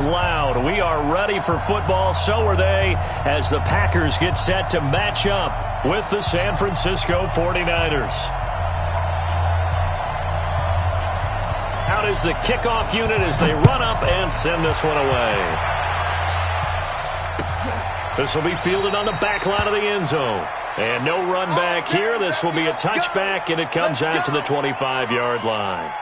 Loud. We are ready for football. So are they as the Packers get set to match up with the San Francisco 49ers. Out is the kickoff unit as they run up and send this one away. This will be fielded on the back line of the end zone. And no run back here. This will be a touchback, and it comes out to the 25-yard line.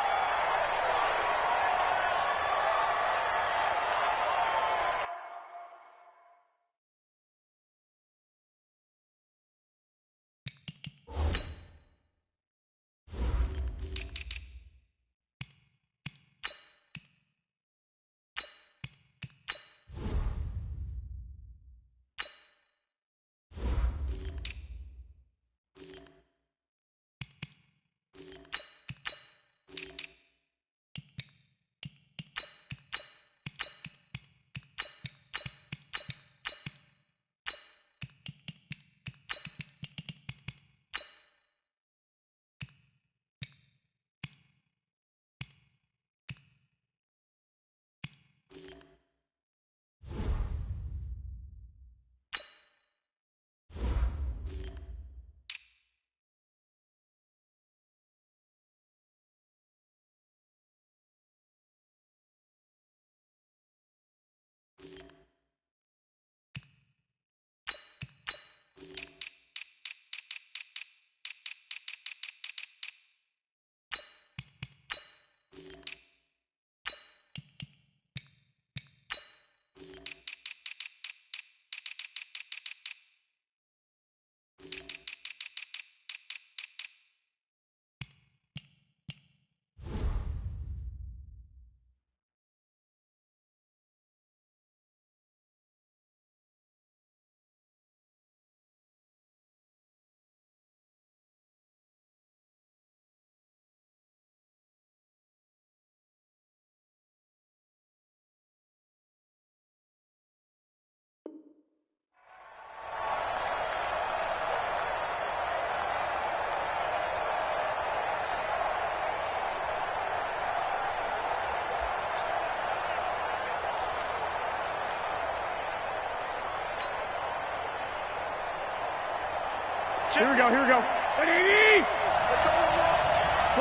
Here we go, here we go.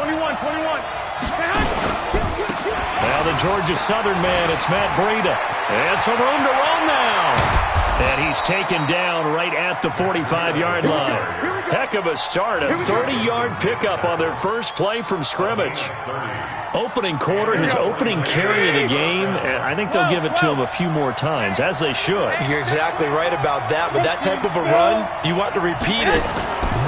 21. Now the Georgia Southern man, it's Matt Breida. And some room to run now. And he's taken down right at the 45-yard line. Heck of a start, a 30-yard pickup on their first play from scrimmage. Opening quarter, his opening carry of the game, and I think they'll give it to him a few more times, as they should. You're exactly right about that, but that type of a run, you want to repeat it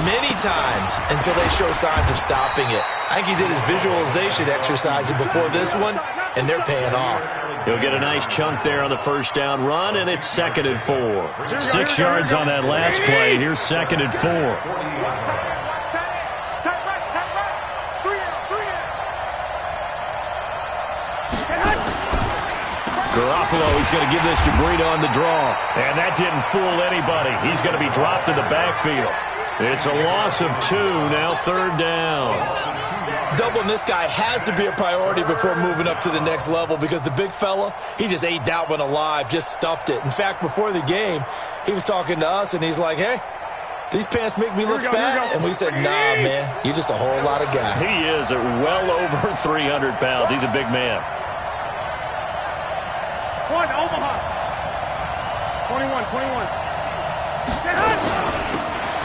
many times until they show signs of stopping it. I think he did his visualization exercise before this one, and they're paying off. He'll get a nice chunk there on the first down run, and it's 2nd and 4. 6 yards on that last play. Here's 2nd and 4. Garoppolo, he's going to give this to Breida on the draw. And that didn't fool anybody. He's going to be dropped in the backfield. It's a loss of 2, now 3rd down. Doubling this guy has to be a priority before moving up to the next level because the big fella, he just ate that one alive, just stuffed it. In fact, before the game, he was talking to us, and he's like, hey, these pants make me look fat. And we said, nah, man, you're just a whole lot of guy. He is well over 300 pounds. He's a big man. One, Omaha. 21.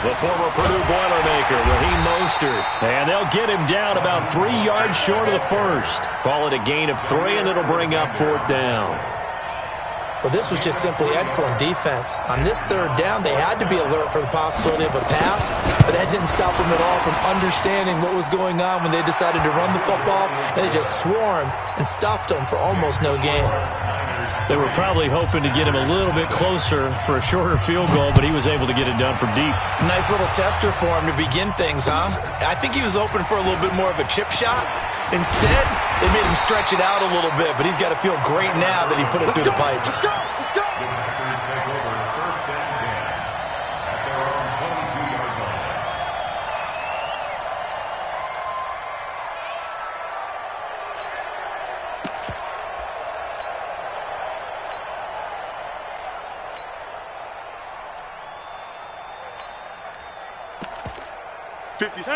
The former Purdue Boilermaker, Raheem Mostert. And they'll get him down about 3 yards short of the first. Call it a gain of 3, and it'll bring up 4th down. Well, this was just simply excellent defense. On this 3rd down, they had to be alert for the possibility of a pass, but that didn't stop them at all from understanding what was going on when they decided to run the football, and they just swarmed and stuffed them for almost no gain. They were probably hoping to get him a little bit closer for a shorter field goal, but he was able to get it done from deep. Nice little tester for him to begin things, huh? I think he was open for a little bit more of a chip shot. Instead, they made him stretch it out a little bit, but he's got to feel great now that he put it through the pipes.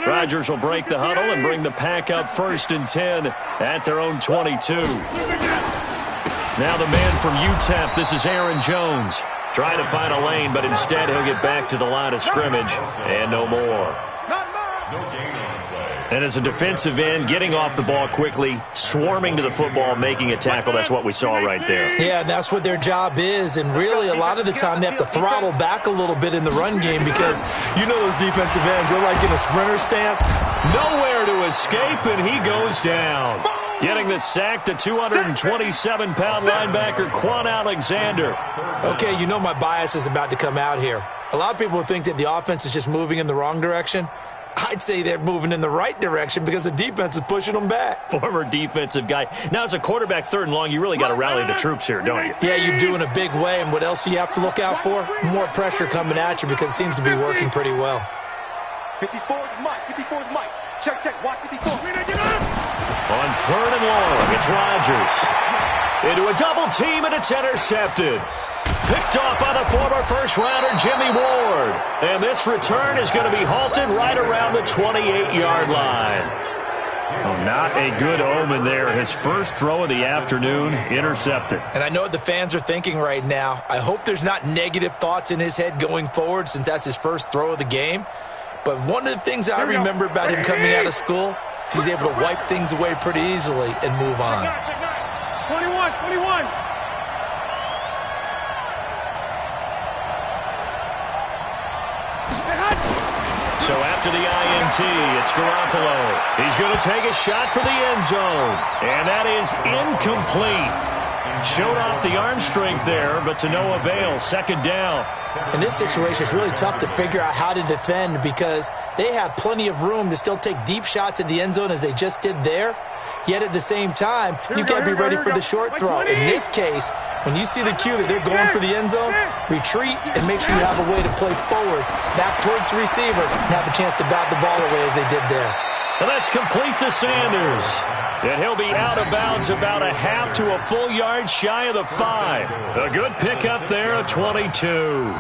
Rodgers will break the huddle and bring the pack up 1st and 10 at their own 22. Now the man from UTEP, this is Aaron Jones. Trying to find a lane, but instead he'll get back to the line of scrimmage and no more. And as a defensive end, getting off the ball quickly, swarming to the football, making a tackle, that's what we saw right there. Yeah, that's what their job is, and really a lot of the time they have to throttle back a little bit in the run game because you know those defensive ends, they're like in a sprinter stance. Nowhere to escape, and he goes down. Getting the sack, the 227-pound linebacker, Quan Alexander. Okay, you know my bias is about to come out here. A lot of people think that the offense is just moving in the wrong direction. I'd say they're moving in the right direction because the defense is pushing them back. Former defensive guy. Now, as a quarterback, 3rd and long, you really got to rally the troops here, don't you? Yeah, you do in a big way. And what else do you have to look out for? More pressure coming at you because it seems to be working pretty well. 54 is Mike. 54 is Mike. Check, check. Watch 54. On 3rd and long, it's Rodgers. Into a double team, and it's intercepted. Picked off by the former first-rounder Jimmy Ward. And this return is going to be halted right around the 28-yard line. Oh, not a good omen there. His first throw of the afternoon, intercepted. And I know what the fans are thinking right now. I hope there's not negative thoughts in his head going forward since that's his first throw of the game. But one of the things I remember about him coming out of school is he's able to wipe things away pretty easily and move on. 21. So after the INT, it's Garoppolo. He's going to take a shot for the end zone. And that is incomplete. Showed off the arm strength there, but to no avail. 2nd down. In this situation, it's really tough to figure out how to defend because they have plenty of room to still take deep shots at the end zone as they just did there. Yet at the same time, you got to be ready for the short throw. In this case, when you see the cue that they're going for the end zone, retreat and make sure you have a way to play forward, back towards the receiver, and have a chance to bat the ball away as they did there. And that's complete to Sanders. And he'll be out of bounds about a half to a full yard shy of the 5. A good pickup there, a 22.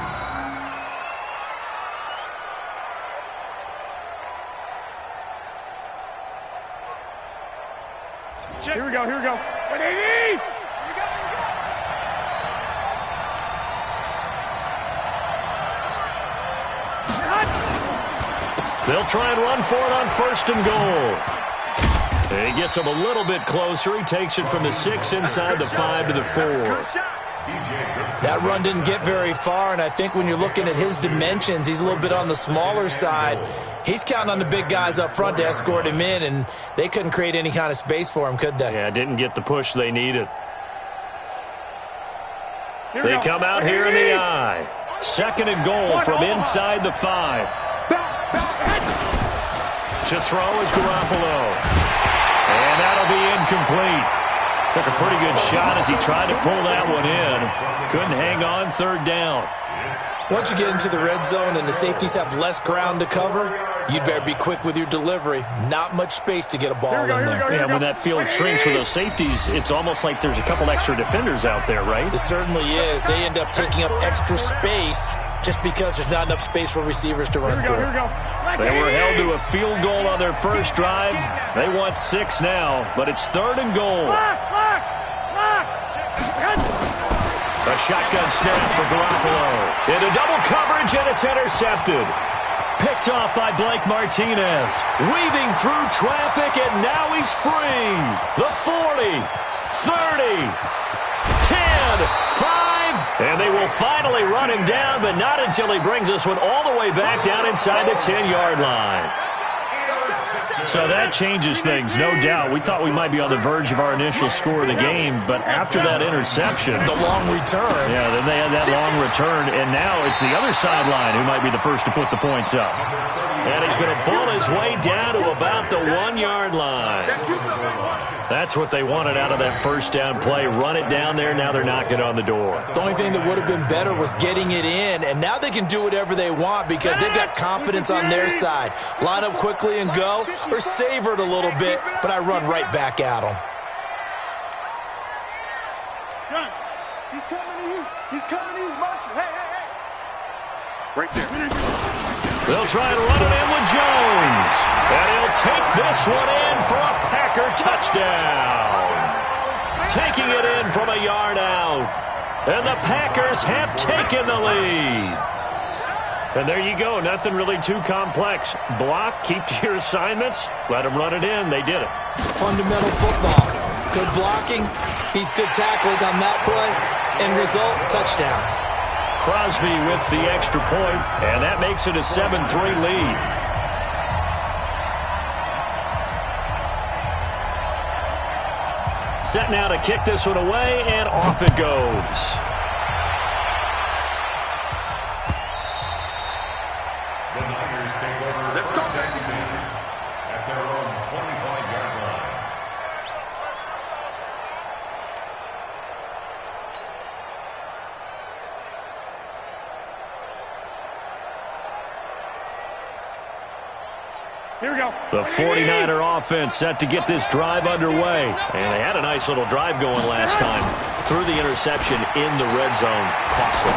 Here we go. 180! They'll try and run for it on 1st and goal. He gets him a little bit closer. He takes it from the 6 inside the 5 to the 4. That run didn't get very far, and I think when you're looking at his dimensions, he's a little bit on the smaller side. He's counting on the big guys up front to escort him in, and they couldn't create any kind of space for him, could they? Yeah, didn't get the push they needed. They come out here in the I. 2nd and goal from inside the 5. To throw is Garoppolo. And that'll be incomplete. Took a pretty good shot as he tried to pull that one in. Couldn't hang on. 3rd down. Once you get into the red zone and the safeties have less ground to cover, you'd better be quick with your delivery. Not much space to get a ball in there. Yeah, when that field shrinks with those safeties, it's almost like there's a couple extra defenders out there, right? It certainly is. They end up taking up extra space just because there's not enough space for receivers to run through. They were held to a field goal on their first drive. They want 6 now, but it's 3rd and goal. A shotgun snap for Garoppolo. Into double coverage, and it's intercepted. Picked off by Blake Martinez. Weaving through traffic, and now he's free. The 40, 30, 10, 5. And they will finally run him down, but not until he brings this one all the way back down inside the 10-yard line. So that changes things, no doubt. We thought we might be on the verge of our initial score of the game, but after that interception, the long return. Yeah, then they had that long return, and now it's the other sideline who might be the first to put the points up. And he's going to pull his way down to about the 1-yard line. That's what they wanted out of that first down play. Run it down there. Now they're knocking on the door. The only thing that would have been better was getting it in, and now they can do whatever they want because they've got confidence on their side. Line up quickly and go, or savor it a little bit, but I run right back at them. He's coming to you. He's coming to you. Marshall. Hey. Right there. They'll try and run it in with Jones. And he'll take this one in for a Packer touchdown. Taking it in from a yard out. And the Packers have taken the lead. And there you go. Nothing really too complex. Block, keep to your assignments, let them run it in. They did it. Fundamental football. Good blocking beats good tackling on that play. End result, touchdown. Crosby with the extra point, and that makes it a 7-3 lead. Set now to kick this one away, and off it goes. The Niners take over. Let's go. At their own 25-yard line. Here we go. The 49er offense set to get this drive underway. And they had a nice little drive going last time. Threw the interception in the red zone. Costly.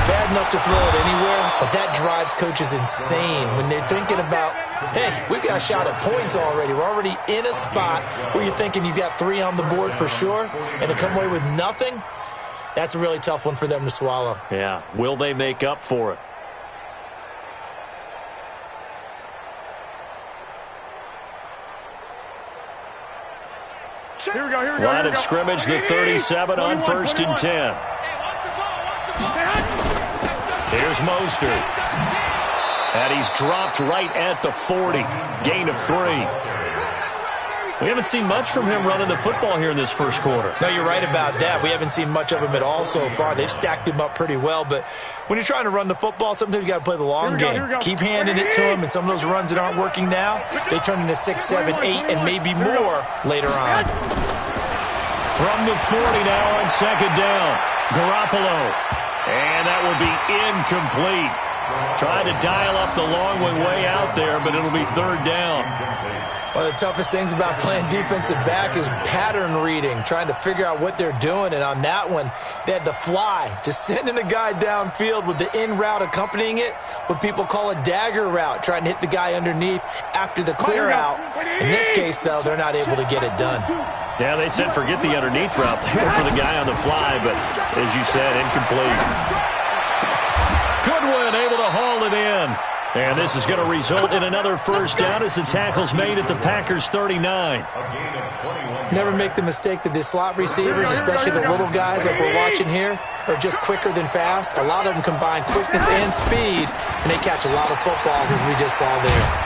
Bad enough to throw it anywhere, but that drives coaches insane when they're thinking about, hey, we've got a shot at points already. We're already in a spot where you're thinking you got 3 on the board for sure, and to come away with nothing, that's a really tough one for them to swallow. Yeah. Will they make up for it? Here we go, here we go. Line of scrimmage, the 37 on 1st and 10. Here's Mostert. And he's dropped right at the 40. Gain of 3. We haven't seen much from him running the football here in this first quarter. No, you're right about that. We haven't seen much of him at all so far. They've stacked him up pretty well, but when you're trying to run the football, sometimes you got to play the long game. Keep handing it to him, and some of those runs that aren't working now, they turn into 6, 7, 8, and maybe more later on. From the 40 now on 2nd down. Garoppolo. And that will be incomplete. Tried to dial up the long one way out there, but it'll be 3rd down. One of the toughest things about playing defensive back is pattern reading, trying to figure out what they're doing. And on that one, they had the fly, just sending a guy downfield with the in route accompanying it, what people call a dagger route, trying to hit the guy underneath after the clear out. In this case, though, they're not able to get it done. Yeah, they said forget the underneath route there for the guy on the fly, but as you said, incomplete. Goodwin able to haul it in. And this is going to result in another 1st down as the tackle's made at the Packers' 39. Never make the mistake that the slot receivers, especially the little guys like we're watching here, are just quicker than fast. A lot of them combine quickness and speed, and they catch a lot of footballs, as we just saw there.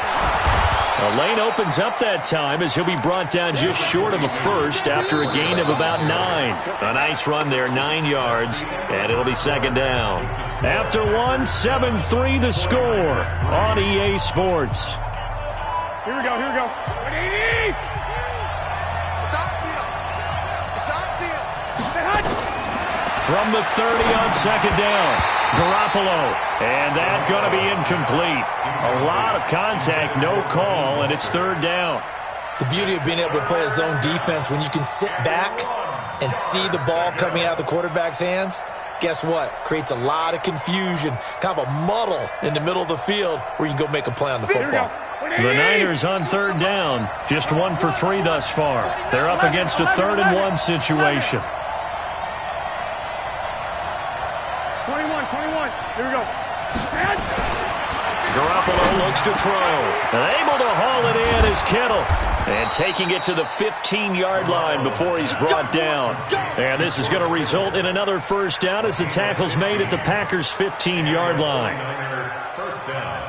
A lane opens up that time as he'll be brought down just short of a first after a gain of about 9. A nice run there, 9 yards, and it'll be 2nd down. After 1, 7-3 the score on EA Sports. Here we go, here we go. From the 30 on 2nd down, Garoppolo, and that going to be incomplete. A lot of contact, no call, and it's 3rd down. The beauty of being able to play a zone defense when you can sit back and see the ball coming out of the quarterback's hands, guess what? Creates a lot of confusion, kind of a muddle in the middle of the field where you can go make a play on the football. The Niners on 3rd down, just 1 for 3 thus far. They're up against a 3rd and 1 situation. 21. Here we go. Garoppolo looks to throw. Able to haul it in is Kittle. And taking it to the 15-yard line before he's brought down. And this is going to result in another 1st down as the tackle's made at the Packers' 15-yard line. 1st down.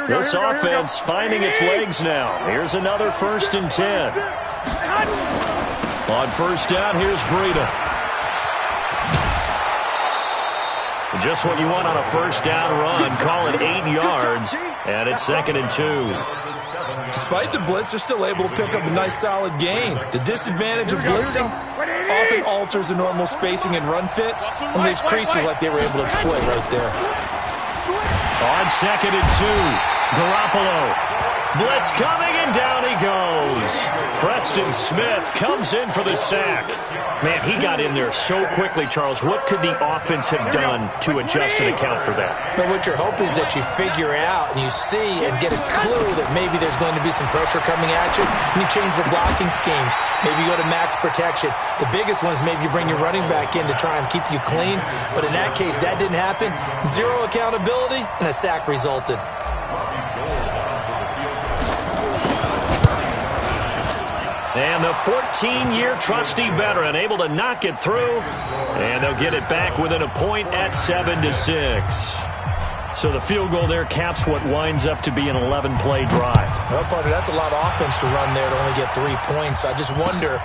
This offense finding its legs now. Here's another 1st and 10. On 1st down, here's Breida. Just what you want on a 1st down run. Call it 8 yards, and it's 2nd and 2. Despite the blitz, they're still able to pick up a nice solid gain. The disadvantage of blitzing often alters the normal spacing and run fits and leaves creases like they were able to exploit right there. On 2nd and 2, Garoppolo. Blitz coming, and down he goes. Preston Smith comes in for the sack. Man, he got in there so quickly, Charles. What could the offense have done to adjust and account for that? But what you're hoping is that you figure out and you see and get a clue that maybe there's going to be some pressure coming at you, and you change the blocking schemes. Maybe you go to max protection. The biggest one is maybe you bring your running back in to try and keep you clean. But in that case, that didn't happen. Zero accountability, and a sack resulted. And the 14-year trusty veteran able to knock it through, and they'll get it back within a point at 7-6. So the field goal there caps what winds up to be an 11-play drive. Well, partner, that's a lot of offense to run there to only get 3 points. I just wonder,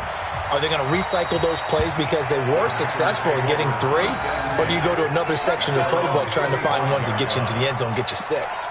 are they going to recycle those plays because they were successful in getting 3? Or do you go to another section of the playbook trying to find ones that get you into the end zone and get you 6?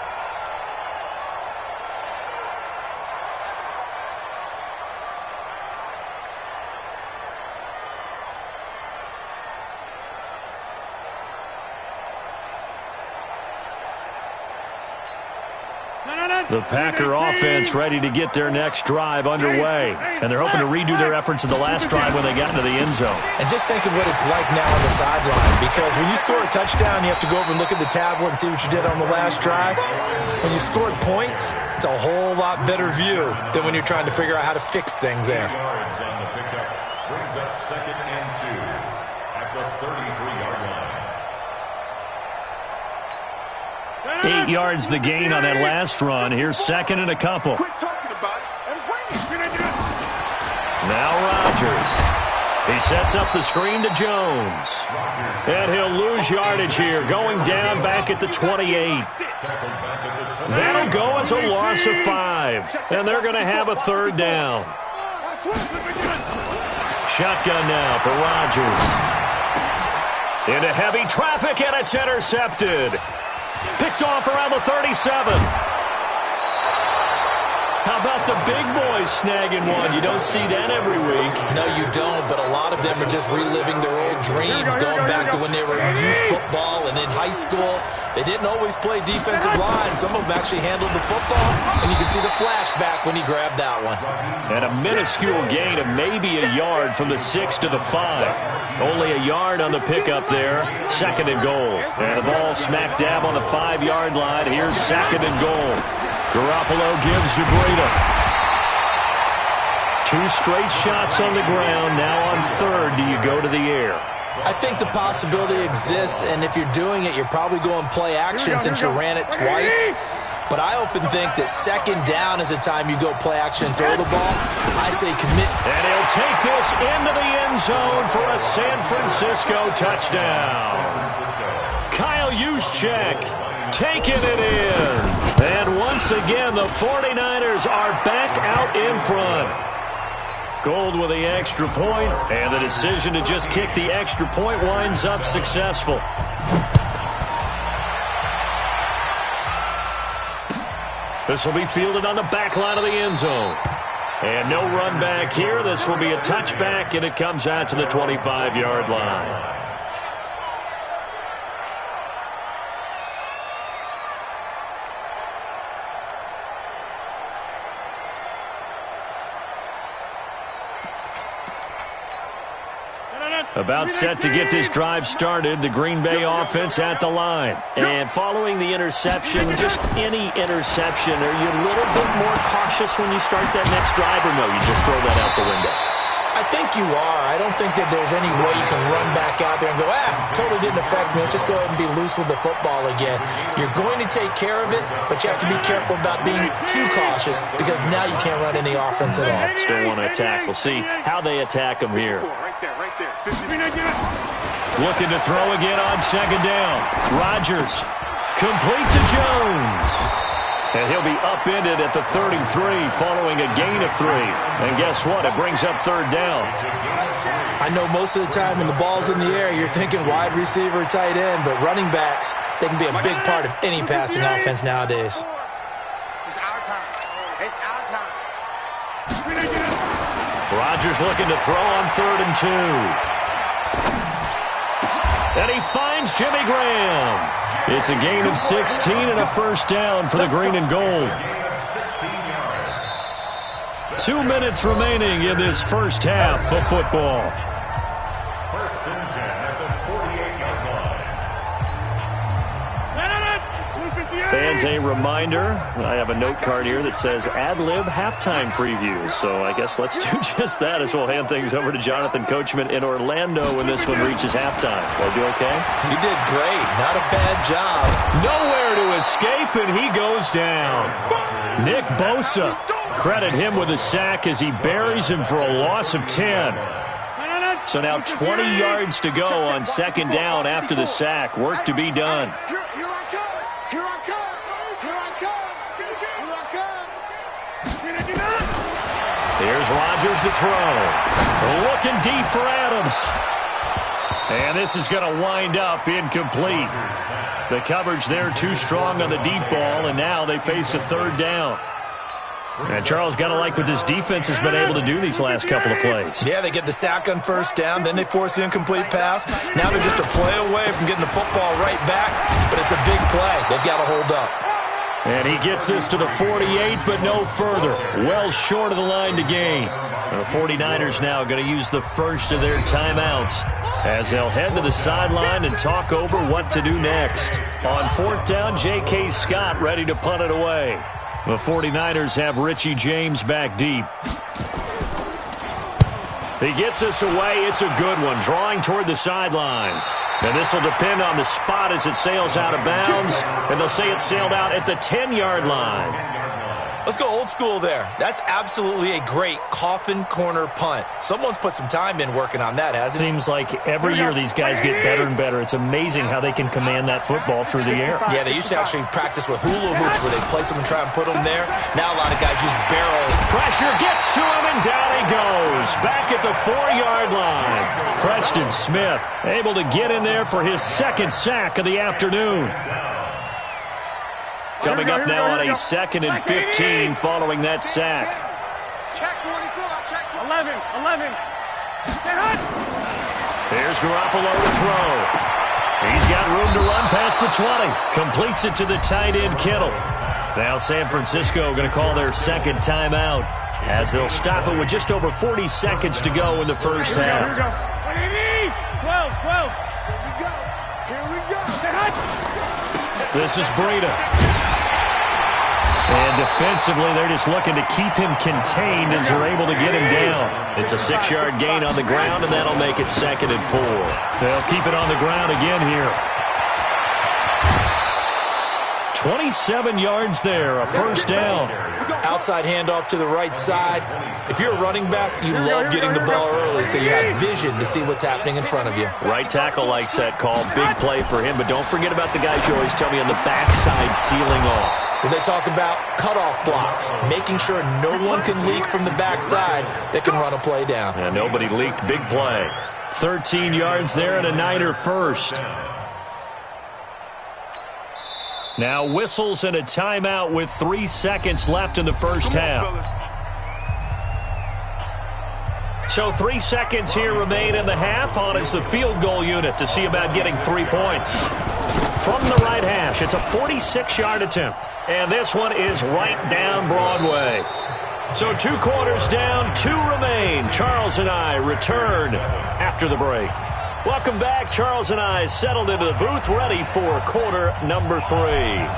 The Packer offense ready to get their next drive underway. And they're hoping to redo their efforts in the last drive when they got into the end zone. And just think of what it's like now on the sideline. Because when you score a touchdown, you have to go over and look at the tablet and see what you did on the last drive. When you scored points, it's a whole lot better view than when you're trying to figure out how to fix things there. Yards on the pickup brings up 2nd and 2 at the 33-yard line. 8 yards the gain on that last run. Here's 2nd and a couple. Quit talking about it and bring it. Now Rodgers. He sets up the screen to Jones. And he'll lose yardage here, going down back at the 28. That'll go as a loss of 5. And they're going to have a 3rd down. Shotgun now for Rodgers. Into heavy traffic, and it's intercepted. Picked off around the 37. How about the big boys snagging one? You don't see that every week. No, you don't, but a lot of them are just reliving their old dreams, going back to when they were in youth football and in high school. They didn't always play defensive line. Some of them actually handled the football, and you can see the flashback when he grabbed that one. And a minuscule gain of maybe a yard from the 6 to the 5. Only a yard on the pickup there. 2nd and goal. And the ball smack dab on the 5-yard line. Here's 2nd and goal. Garoppolo gives to Breida. 2 straight shots on the ground. Now on 3rd, do you go to the air? I think the possibility exists, and if you're doing it, you're probably going play action since you ran it twice. But I often think that 2nd down is a time you go play action and throw the ball. I say commit. And he'll take this into the end zone for a San Francisco touchdown. Kyle Juszczyk taking it in. And once again, the 49ers are back out in front. Gold with the extra point, and the decision to just kick the extra point winds up successful. This will be fielded on the back line of the end zone. And no run back here. This will be a touchback, and it comes out to the 25-yard line. About set to get this drive started, the Green Bay offense at the line. And following the interception, just any interception, are you a little bit more cautious when you start that next drive, or no, you just throw that out the window? I think you are. I don't think that there's any way you can run back out there and go, totally didn't affect me. Let's just go ahead and be loose with the football again. You're going to take care of it, but you have to be careful about being too cautious because now you can't run any offense at all. Still want to attack. We'll see how they attack them here. Right there. Looking to throw again on 2nd down. Rodgers, complete to Jones. And he'll be upended at the 33 following a gain of 3. And guess what? It brings up 3rd down. I know most of the time when the ball's in the air, you're thinking wide receiver, tight end, but running backs, they can be a big part of any passing offense nowadays. It's our time. It's our time. Rodgers looking to throw on 3rd and 2. And he finds Jimmy Graham. It's a gain of 16 and a 1st down for the green and gold. 2 minutes remaining in this first half of football. First and 10 at the 48-yard line. Fans, a reminder, I have a note card here that says ad-lib halftime previews. So I guess let's do just that as we'll hand things over to Jonathan Coachman in Orlando when this one reaches halftime. Will I do okay? You did great. Not a bad job. Nowhere to escape, and he goes down. Nick Bosa, credit him with a sack as he buries him for a loss of 10. So now 20 yards to go on second down after the sack. Work to be done. Here's Rodgers to throw. Looking deep for Adams. And this is going to wind up incomplete. The coverage there too strong on the deep ball, and now they face a third down. And Charles, got to like what this defense has been able to do these last couple of plays. Yeah, they get the sack on first down, then they force the incomplete pass. Now they're just a play away from getting the football right back, but it's a big play. They've got to hold up. And he gets this to the 48, but no further. Well short of the line to gain. And the 49ers now going to use the first of their timeouts as they'll head to the sideline and talk over what to do next. On fourth down, J.K. Scott ready to punt it away. The 49ers have Richie James back deep. He gets us away. It's a good one, drawing toward the sidelines. And this will depend on the spot as it sails out of bounds. And they'll say it sailed out at the 10-yard line. Let's go old school there. That's absolutely a great coffin corner punt. Someone's put some time in working on that, hasn't it? Seems like every year these guys get better and better. It's amazing how they can command that football through the air. Yeah, they used to actually practice with hula hoops where they place them and try and put them there. Now a lot of guys use barrels. Pressure gets to him, and down he goes. Back at the 4-yard line. Preston Smith able to get in there for his second sack of the afternoon. Coming up now on a 2nd and 15 following that sack. Check 24, check 11. Here's Garoppolo to throw. He's got room to run past the 20. Completes it to the tight end, Kittle. Now San Francisco going to call their second timeout as they'll stop it with just over 40 seconds to go in the first half. Here we go. 12. Here we go. This is Breida. And defensively, they're just looking to keep him contained as they're able to get him down. It's a 6-yard gain on the ground, and that'll make it 2nd and 4. They'll keep it on the ground again here. 27 yards there, a first down. Outside handoff to the right side. If you're a running back, you love getting the ball early so you have vision to see what's happening in front of you. Right tackle likes that call. Big play for him, but don't forget about the guys you always tell me on the backside sealing off. When they talk about cutoff blocks, making sure no one can leak from the backside that can run a play down. And nobody leaked. Big play. 13 yards there and a Niner first. Now whistles and a timeout with 3 seconds left in the first half. So 3 seconds here remain in the half. On is the field goal unit to see about getting 3 points. From the right hash, it's a 46-yard attempt. And this one is right down Broadway. So 2 quarters down, 2 remain. Charles and I return after the break. Welcome back. Charles and I settled into the booth, ready for quarter number 3.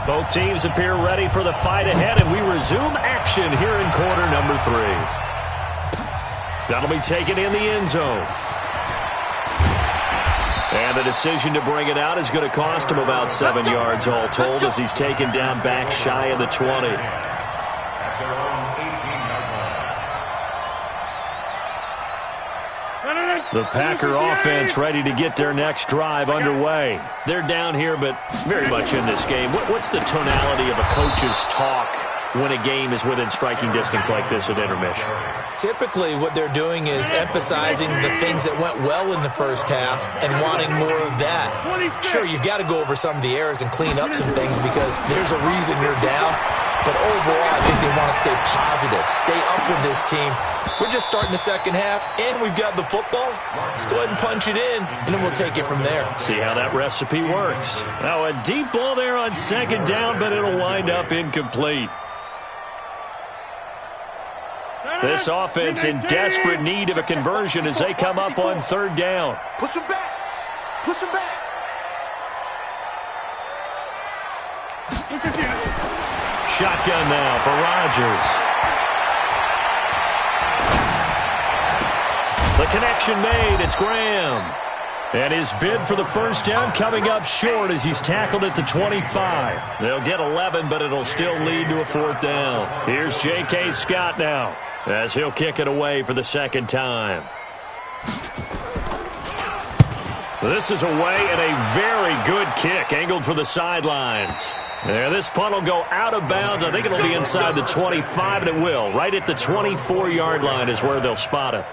Both teams appear ready for the fight ahead, and we resume action here in quarter number 3. That'll be taken in the end zone. And the decision to bring it out is going to cost him about 7 yards all told as he's taken down back shy of the 20. The Packer offense ready to get their next drive underway. They're down here, but very much in this game. What's the tonality of a coach's talk when a game is within striking distance like this at intermission? Typically, what they're doing is emphasizing the things that went well in the first half and wanting more of that. Sure, you've got to go over some of the errors and clean up some things because there's a reason you're down. But overall, I think they want to stay positive, stay up with this team. We're just starting the second half, and we've got the football. Let's go ahead and punch it in, and then we'll take it from there. See how that recipe works. Now, a deep ball there on second down, but it'll wind up incomplete. This offense in desperate need of a conversion as they come up on third down. Push him back. Push him back. Shotgun now for Rodgers. The connection made. It's Graham. And his bid for the first down coming up short as he's tackled at the 25. They'll get 11, but it'll still lead to a fourth down. Here's J.K. Scott now as he'll kick it away for the second time. This is away and a very good kick angled for the sidelines. And this punt will go out of bounds. I think it'll be inside the 25, and it will. Right at the 24-yard line is where they'll spot it.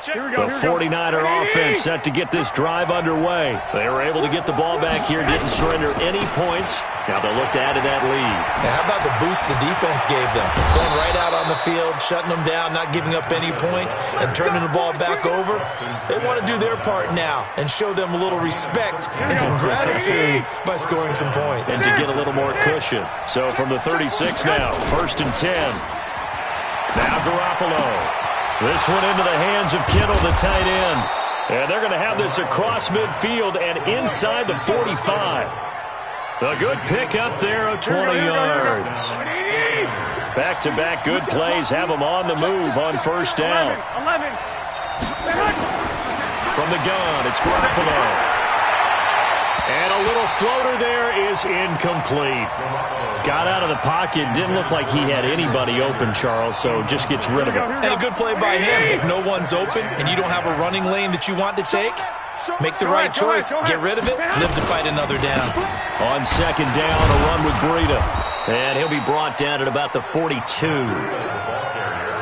The 49er offense set to get this drive underway. They were able to get the ball back here, didn't surrender any points. Now they'll look to add to that lead. Now, how about the boost the defense gave them? Going right out on the field, shutting them down, not giving up any points, and turning the ball back over. They want to do their part now and show them a little respect and some gratitude by scoring some points. And to get a little more cushion. So from the 36 now, 1st and 10. Now Garoppolo. This one into the hands of Kittle, the tight end. And they're going to have this across midfield and inside the 45. A good pick up there of 20 yards. Back-to-back good plays have them on the move on first down. From the gun, it's Garoppolo. And a little floater there is incomplete. Got out of the pocket. Didn't look like he had anybody open, Charles, so just gets rid of it. And a good play by him. If no one's open and you don't have a running lane that you want to take, make the right choice. Get rid of it. Live to fight another down. On second down, a run with Breida. And he'll be brought down at about the 42.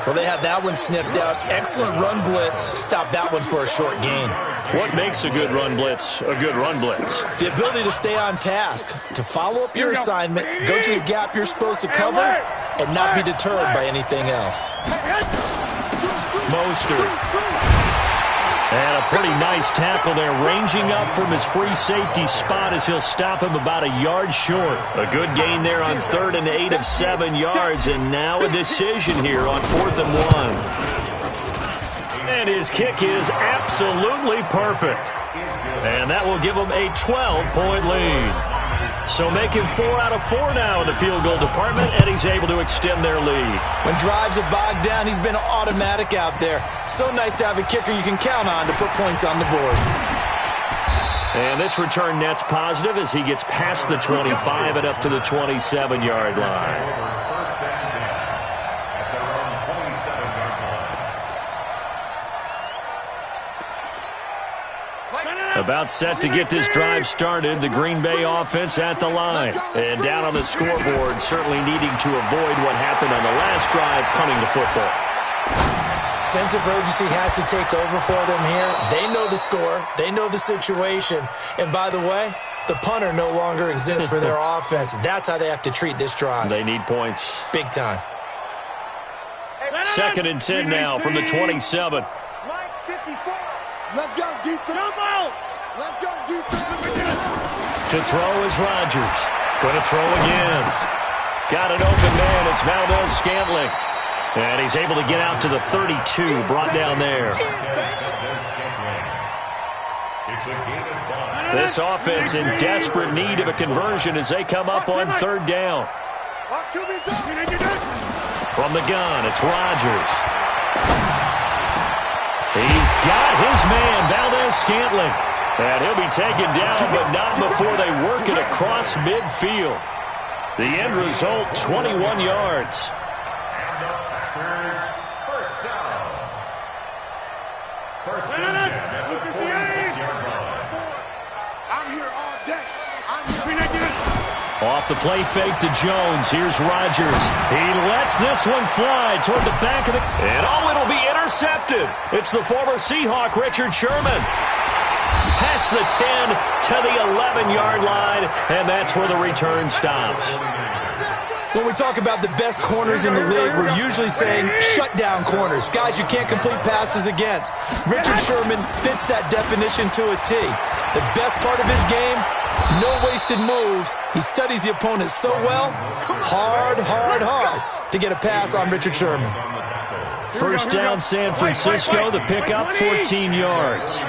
Well, they have that one snipped out. Excellent run blitz. Stop that one for a short gain. What makes a good run blitz a good run blitz? The ability to stay on task, to follow up your assignment, go to the gap you're supposed to cover, and not be deterred by anything else. Mostert. And a pretty nice tackle there, ranging up from his free safety spot as he'll stop him about a yard short. A good gain there on 3rd and 8 of 7 yards, and now a decision here on 4th and 1. And his kick is absolutely perfect. And that will give him a 12-point lead. So making 4 out of 4 now in the field goal department, and he's able to extend their lead. When drives are bogged down, he's been automatic out there. So nice to have a kicker you can count on to put points on the board. And this return net's positive as he gets past the 25 and up to the 27-yard line. About set to get this drive started, the Green Bay offense at the line. And down on the scoreboard, certainly needing to avoid what happened on the last drive, punting the football. Sense of urgency has to take over for them here. They know the score. They know the situation. And by the way, the punter no longer exists for their offense. That's how they have to treat this drive. They need points. Big time. 2nd and 10 now from the 27. Let's go, defense. Let's go, defense. To throw is Rodgers. Going to throw again. Got an open man. It's Valdes-Scantling. And he's able to get out to the 32, brought down there. This offense in desperate need of a conversion as they come up on 3rd down. From the gun, it's Rodgers. He's got his man, Valdes-Scantling. And he'll be taken down, but not before they work it across midfield. The end result, 21 yards. First and 10 at the 46-yard line. I'm here all day. Off the play fake to Jones. Here's Rodgers. He lets this one fly toward the back of the... And it'll be intercepted. It's the former Seahawk, Richard Sherman. Past the 10 to the 11-yard line, and that's where the return stops. When we talk about the best corners in the league, we're usually saying shutdown corners, guys you can't complete passes against. Richard Sherman fits that definition to a T. The best part of his game, No wasted moves. He studies the opponent so well. Hard to get a pass on Richard Sherman. First down, San Francisco. The pickup, 14 yards.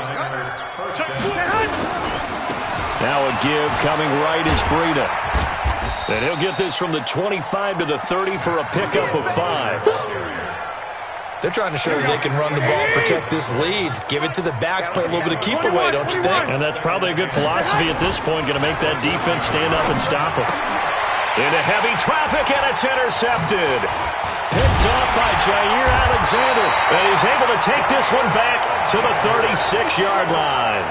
Now a give coming right is Breida. And he'll get this from the 25 to the 30 for a pickup of 5. They're trying to show that they can run the ball and protect this lead. Give it to the backs, play a little bit of keep away, don't you think? And that's probably a good philosophy at this point, going to make that defense stand up and stop them. Into heavy traffic, and it's intercepted. Picked off by Jair Alexander. And he's able to take this one back to the 36-yard line.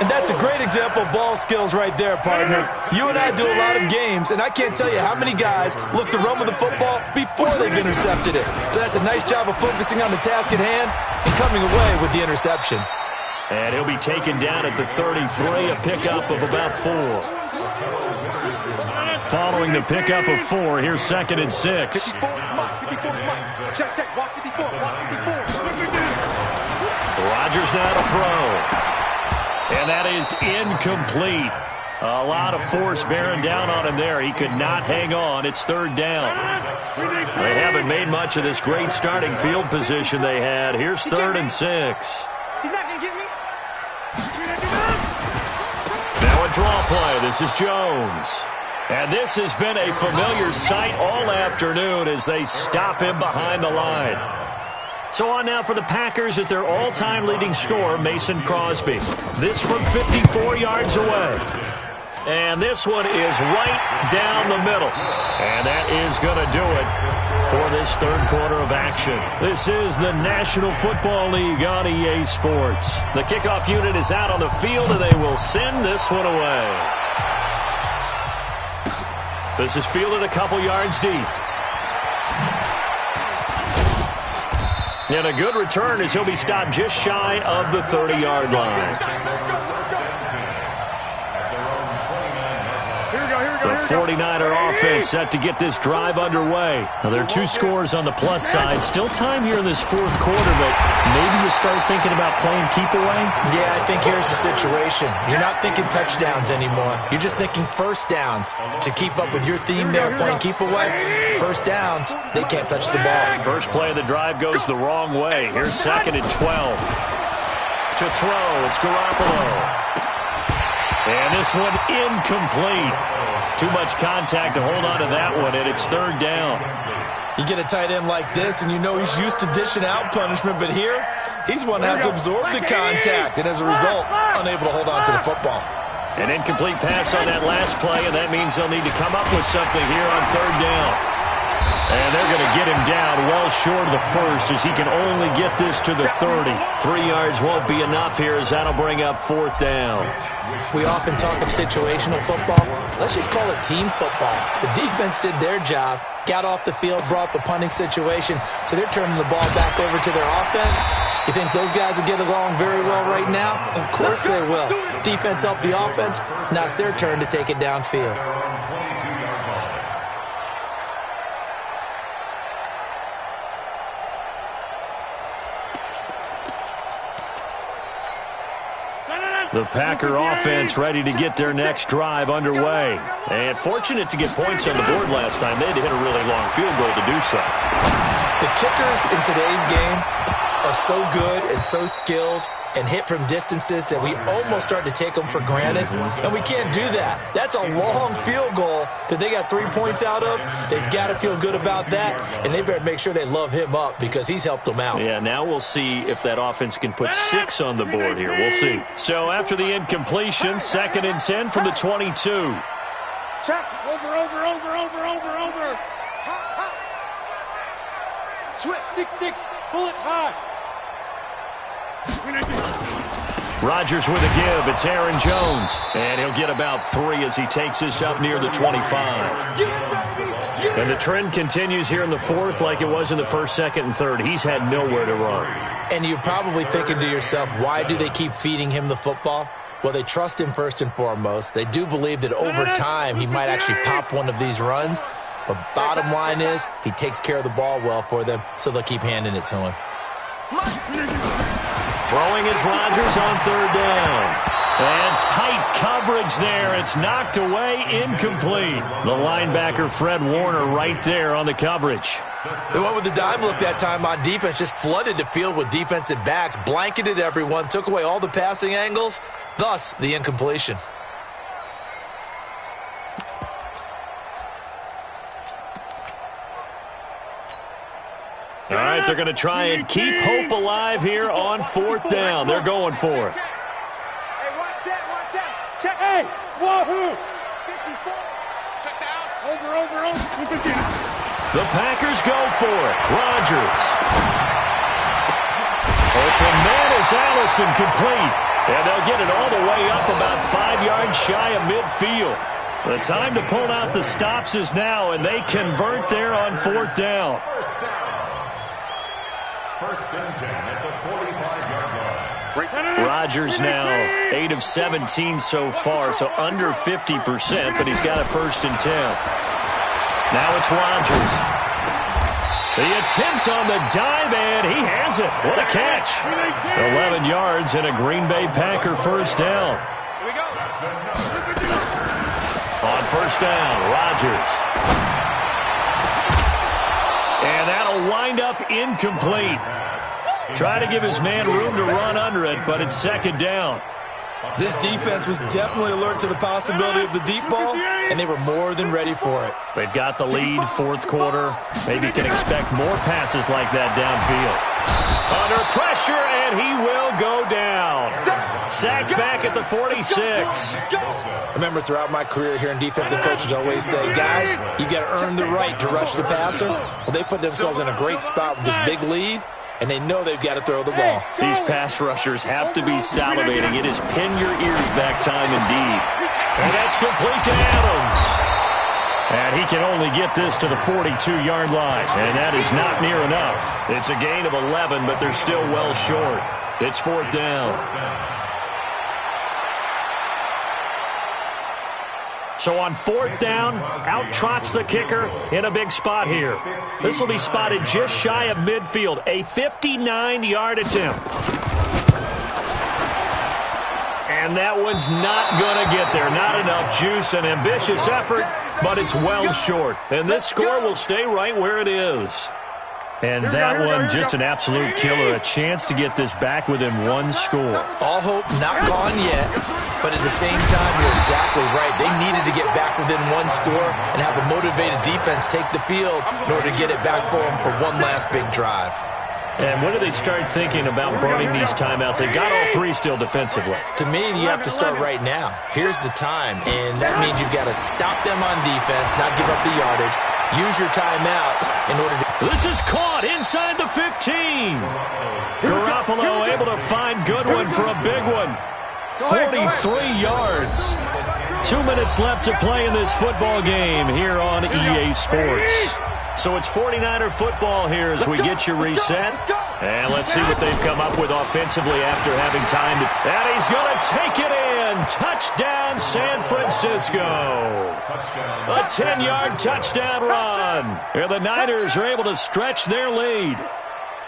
And that's a great example of ball skills right there, partner. You and I do a lot of games, and I can't tell you how many guys look to run with the football before they've intercepted it. So that's a nice job of focusing on the task at hand and coming away with the interception. And he'll be taken down at the 33, a pickup of about 4. Following the pickup of 4, here's 2nd and 6. Rodgers now to throw. And that is incomplete. A lot of force bearing down on him there. He could not hang on. It's 3rd down. They haven't made much of this great starting field position they had. Here's 3rd and 6. He's not going to get me. Now a draw play. This is Jones. And this has been a familiar sight all afternoon as they stop him behind the line. So on now for the Packers at their all-time leading scorer, Mason Crosby. This from 54 yards away. And this one is right down the middle. And that is going to do it for this 3rd quarter of action. This is the National Football League on EA Sports. The kickoff unit is out on the field, and they will send this one away. This is fielded a couple yards deep. And a good return as he'll be stopped just shy of the 30-yard line. The 49er offense set to get this drive underway. Now, there are 2 scores on the plus side. Still time here in this 4th quarter, but maybe you start thinking about playing keep away? Yeah, I think here's the situation. You're not thinking touchdowns anymore. You're just thinking first downs. To keep up with your theme there, playing keep away, first downs, they can't touch the ball. First play of the drive goes the wrong way. Here's 2nd and 12. To throw, it's Garoppolo. And this one incomplete. Too much contact to hold on to that one, and it's 3rd down. You get a tight end like this, and you know he's used to dishing out punishment, but here, he's one that has to absorb the contact, and as a result, unable to hold on to the football. An incomplete pass on that last play, and that means they'll need to come up with something here on 3rd down. And they're going to get him down well short of the first as he can only get this to the 30. 3 yards won't be enough here as that'll bring up 4th down. We often talk of situational football. Let's just call it team football. The defense did their job, got off the field, brought the punting situation, so they're turning the ball back over to their offense. You think those guys will get along very well right now? Of course they will. Defense helped the offense. Now it's their turn to take it downfield. The Packer offense ready to get their next drive underway. And fortunate to get points on the board last time. They had to hit a really long field goal to do so. The kickers in today's game are so good and so skilled and hit from distances that we almost start to take them for granted. And we can't do that. That's a long field goal that they got 3 points out of. They've got to feel good about that. And they better make sure they love him up because he's helped them out. Yeah, now we'll see if that offense can put 6 on the board here. We'll see. So after the incompletion, 2nd and 10 from the 22. Check. Over. Switch. 6-6. Pull it high. Rodgers with a give. It's Aaron Jones. And he'll get about 3 as he takes this up near the 25. And the trend continues here in the 4th like it was in the 1st, 2nd, and 3rd. He's had nowhere to run. And you're probably thinking to yourself, why do they keep feeding him the football? Well, they trust him first and foremost. They do believe that over time he might actually pop one of these runs. But bottom line is he takes care of the ball well for them, so they'll keep handing it to him. Throwing is Rodgers on third down. And tight coverage there. It's knocked away, incomplete. The linebacker, Fred Warner, right there on the coverage. They went with the dime look that time on defense, just flooded the field with defensive backs, blanketed everyone, took away all the passing angles, thus the incompletion. All right, they're going to try and keep hope alive here on fourth down. They're going for it. Hey, watch that. Check. Hey, wahoo. 54. Check out. Over. The Packers go for it. Rodgers. Open man is Allison, complete. And they'll get it all the way up about 5 yards shy of midfield. The time to pull out the stops is now, and they convert there on fourth down. First and 10 at the 45-yard line. Rodgers now 8 of 17 so far, so under 50%, but he's got a first and 10. Now it's Rodgers. The attempt on the dive, and he has it. What a catch. 11 yards and a Green Bay Packer first down. Here we go. On first down, Rodgers. And that'll wind up incomplete. Try to give his man room to run under it, but it's second down. This defense was definitely alert to the possibility of the deep ball, and they were more than ready for it. They've got the lead, fourth quarter. Maybe can expect more passes like that downfield. Under pressure, and he will go down. Sacked back at the 46. Remember, throughout my career here in defensive coaches always say, guys, you got to earn the right to rush the passer. Well, they put themselves in a great spot with this big lead, and they know they've got to throw the ball. These pass rushers have to be salivating. It is pin your ears back time indeed. And that's complete to Adams. And he can only get this to the 42-yard line, and that is not near enough. It's a gain of 11, but they're still well short. It's fourth down. So on fourth down, out trots the kicker in a big spot here. This will be spotted just shy of midfield, a 59-yard attempt. And that one's not going to get there. Not enough juice, an ambitious effort, but it's well short. And this score will stay right where it is. And that one, just an absolute killer. A chance to get this back within one score. All hope not gone yet, but at the same time, you're exactly right. They needed to get back within one score and have a motivated defense take the field in order to get it back for them for one last big drive. And when do they start thinking about burning these timeouts? They've got all three still defensively. To me, you have to start right now. Here's the time, and that means you've got to stop them on defense, not give up the yardage. Use your timeouts in order to... This is caught inside the 15. Garoppolo able to find Goodwin for a big one. 43 yards. 2 minutes left to play in this football game here on EA Sports. So it's 49er football here as we get you reset. And let's see what they've come up with offensively after having time to... And he's going to take it in. Touchdown, San Francisco. A 10-yard touchdown run. Here the Niners are able to stretch their lead.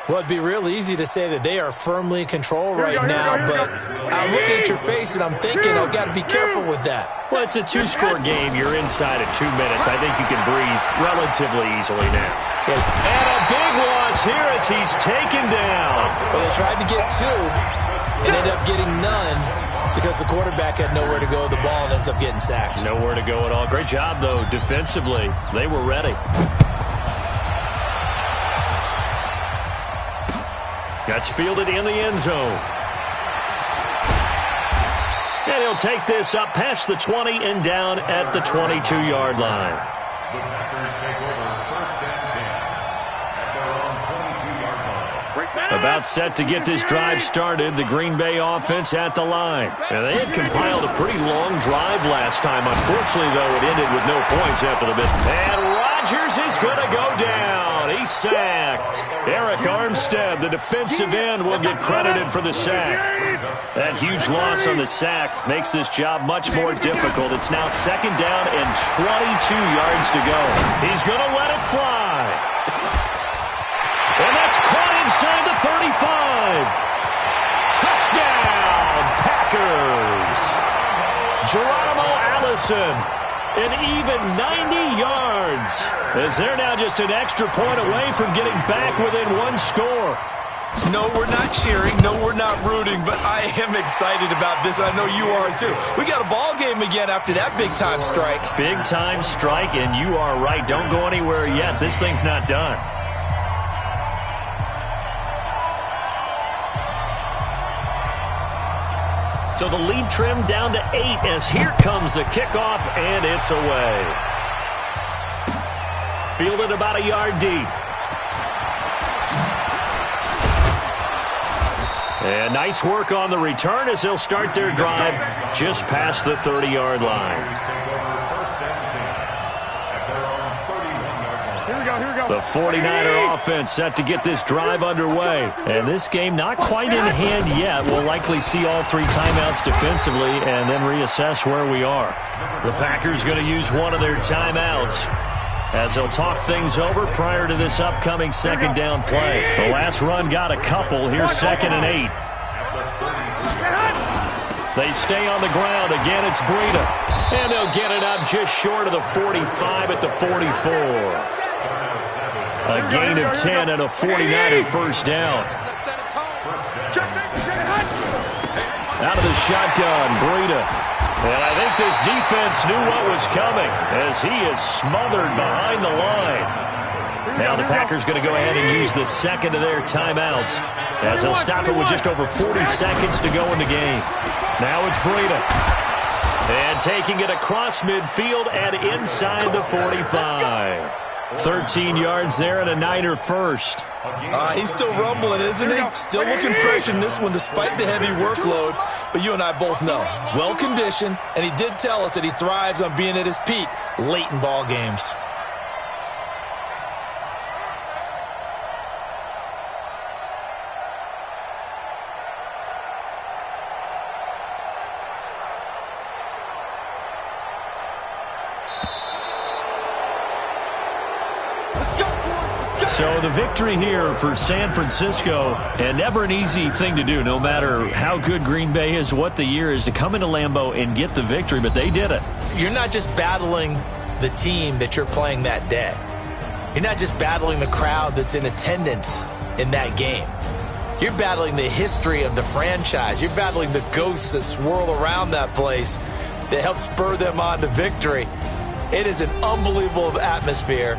Well, it'd be real easy to say that they are firmly in control right now, but I'm looking at your face and I'm thinking I've got to be careful with that. Well, it's a two-score game. You're inside of 2 minutes. I think you can breathe relatively easily now. Yeah. And a big loss here as he's taken down. Well, they tried to get two and ended up getting none because the quarterback had nowhere to go with the ball and ends up getting sacked. Nowhere to go at all. Great job, though, defensively. They were ready. That's fielded in the end zone. And he'll take this up past the 20 and down at the 22-yard line. The Packers take over first and 10 at their own 22-yard line. About set to get this drive started, the Green Bay offense at the line. And they had compiled a pretty long drive last time. Unfortunately, though, it ended with no points after the bit. And Rodgers is going to go down. He's sacked. Eric Armstead, the defensive end, will get credited for the sack. That huge loss on the sack makes this job much more difficult. It's now second down and 22 yards to go. He's going to let it fly. And that's caught inside the 35. Geronimo Allison, an even 90 yards, as they're now just an extra point away from getting back within one score. No, we're not cheering. No, we're not rooting, but I am excited about this, and I know you are too. We got a ball game again after that big-time strike. Big-time strike, and you are right. Don't go anywhere yet. This thing's not done. So the lead trimmed down to 8 as here comes the kickoff, and it's away. Fielded about a yard deep. And nice work on the return as they'll start their drive just past the 30-yard line. The 49er offense set to get this drive underway. And this game not quite in hand yet. We'll likely see all 3 timeouts defensively and then reassess where we are. The Packers going to use one of their timeouts as they'll talk things over prior to this upcoming second down play. The last run got a couple. Here's 2nd and 8. They stay on the ground. Again, it's Breida. And they'll get it up just short of the 45 at the 44. A gain of 10 and a 49er first down. Out of the shotgun, Breida. And I think this defense knew what was coming as he is smothered behind the line. Now the Packers going to go ahead and use the second of their timeouts as they'll stop it with just over 40 seconds to go in the game. Now it's Breida. And taking it across midfield and inside the 45. 13 yards there and a Niner first. He's still rumbling, isn't he? Still looking fresh in this one despite the heavy workload. But you and I both know, well-conditioned, and he did tell us that he thrives on being at his peak late in ball games. So the victory here for San Francisco, and never an easy thing to do, no matter how good Green Bay is, what the year is, to come into Lambeau and get the victory, but they did it. You're not just battling the team that you're playing that day. You're not just battling the crowd that's in attendance in that game. You're battling the history of the franchise. You're battling the ghosts that swirl around that place that help spur them on to victory. It is an unbelievable atmosphere.